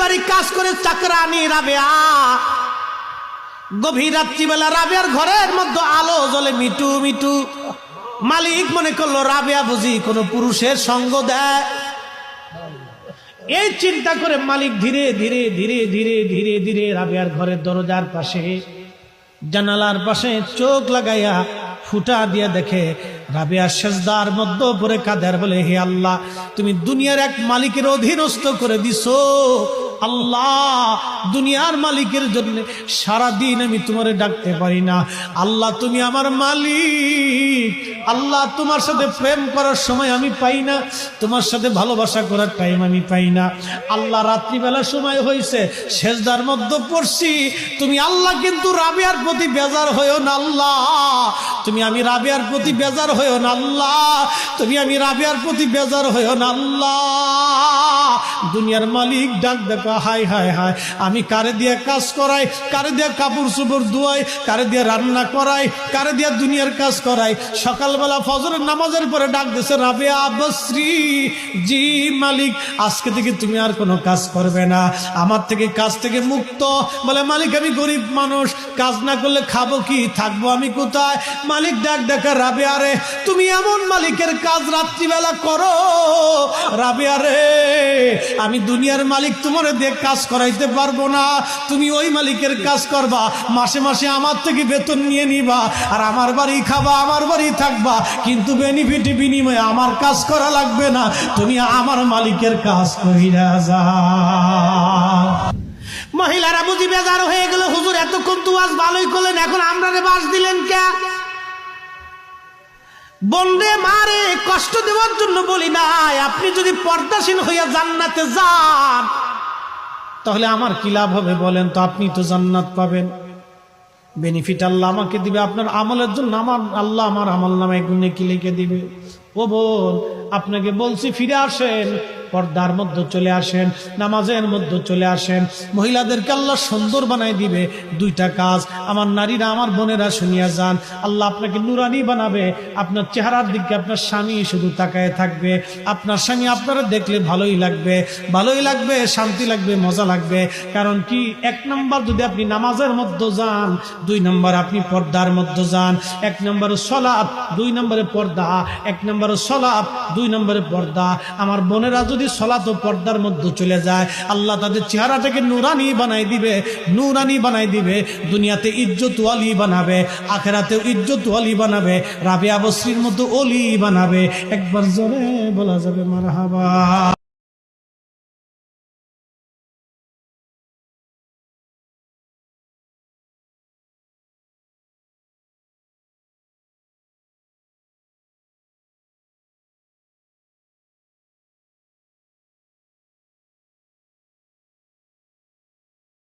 বাড়ি কাজ করে চাকরানি রাবেয়া। গভীর রাত্রিবেলা রাবেয়ার ঘরের মধ্যে আলো জ্বলে মিটু মিটু। মালিক মনে করলো রাবেয়া বুঝি কোনো পুরুষের সঙ্গ দেয়। এই চিন্তা করে মালিক ধীরে ধীরে ধীরে ধীরে ধীরে ধীরে রাবেয়ার ঘরের দরজার পাশে জানালার পাশে চোখ লাগাইয়া ফুটা দিয়ে দেখে রাবেয়া সেজদার মধ্যে পড়ে কাঁদে আর বলে, হে আল্লাহ, তুমি দুনিয়ার এক মালিকের অধীনস্থ করে দিছো। আল্লাহ, দুনিয়ার মালিকের জন্য সারাদিন আমি তোমারে ডাকতে পারি না। আল্লাহ, তুমি আমার মালিক। আল্লাহ, তোমার সাথে প্রেম করার সময় আমি পাই না, তোমার সাথে ভালোবাসা করার টাইম আমি পাই না। আল্লাহ, রাত্রিবেলা সময় হয়েছে, সেজদার মধ্যে পড়ছি। তুমি আল্লাহ কিন্তু রাবেয়ার প্রতি বেজার হইও না। আল্লাহ, তুমি আমি রাবেয়ার প্রতি বেজার হইও না। আল্লাহ, তুমি আমি রাবেয়ার প্রতি বেজার হইও না। আল্লাহ, দুনিয়ার মালিক ডাক দেখো, হায় হায় হায়, আমি কারে দিয়ে কাজ করাই, কারে দিয়ে কাপড় চোপড় ধোয়াই, কারে দিয়ে রান্না করাই, কারে দিয়ে দুনিয়ার কাজ করাই। সকালবেলা ফজরের নামাজের পরে ডাক দিছে, রাবেয়া বসরি, জি মালিক, আজকে থেকে তুমি আর কোনো কাজ করবে না, আমার থেকে কাজ থেকে মুক্ত। বলে, মালিক আমি গরিব মানুষ, কাজ না করলে খাবো কি, থাকবো আমি কোথায়? মালিক ডাক দেখা, রাবেয়া রে, তুমি এমন মালিকের কাজ রাত্রিবেলা করো। রাবেয়া রে, আমি দুনিয়ার মালিক তোমার দিয়ে কাজ করাইতে পারবো না, তুমি ওই মালিকের কাজ করবা, মাসে মাসে আমার থেকে বেতন নিয়ে নিবা, আর আমার বাড়ি খাবা, আমার বাড়ি থাকবা, কিন্তু বেনিফিট বিনিময়ে আমার কাজ করা লাগবে না, তুমি আমার মালিকের কাজ কইরা যাও। মহিলারা বুঝি বেজার হয়ে গেল, হুজুর এতক্ষণ তো আজ ভালোই করলেন, এখন আমরা বাস দিলেন কে? বন্দে মারে কষ্ট দেওয়ার জন্য বলি নাই, আপনি যদি পর্দাসীন হইয়া জান্নাতে যান তাহলে আমার কি লাভ হবে বলেন তো? আপনি তো জান্নাত পাবেন, বেনিফিট আল্লাহ আমাকে দিবে, আপনার আমলের জন্য আমার আল্লাহ আমার আমল নামায় গুণে কি লিখে দিবে। ও বোন, আপনাকে বলছি ফিরে আসেন, পর্দার মধ্যে চলে আসেন, নামাজের মধ্যে চলে আসেন। মহিলাদেরকে আল্লাহ সুন্দর বানাই দিবে। দুইটা কাজ আমার নারীরা, আমার বোনেরা শুনিয়া যান, আল্লাহ আপনাকে নুরানি বানাবে। আপনার চেহারার দিকে আপনার স্বামী শুধু তাকায় থাকবে, আপনার স্বামী আপনারা দেখলে ভালোই লাগবে, ভালোই লাগবে, শান্তি লাগবে, মজা লাগবে। কারণ কি, এক নম্বর যদি আপনি নামাজের মধ্যে যান, দুই নম্বর আপনি পর্দার মধ্যে যান। এক নম্বরে সলাত, দুই নম্বরে পর্দা, এক নম্বরে সলাত, দুই নম্বরে পর্দা। আমার বোনেরা যদি সলাত ও পর্দার মধ্যে চলে যায়, আল্লাহ তাদের চেহারাটাকে নুরানি বানাই দিবে, নুরানি বানাই দিবে। দুনিয়াতে ইজ্জত ওয়ালি বানাবে, আখিরাতেও ইজ্জত ওয়ালি বানাবে, রাবেয়া বসরির মতো ওলি বানাবে। একবার জোরে বলা যাবে মারহাবা।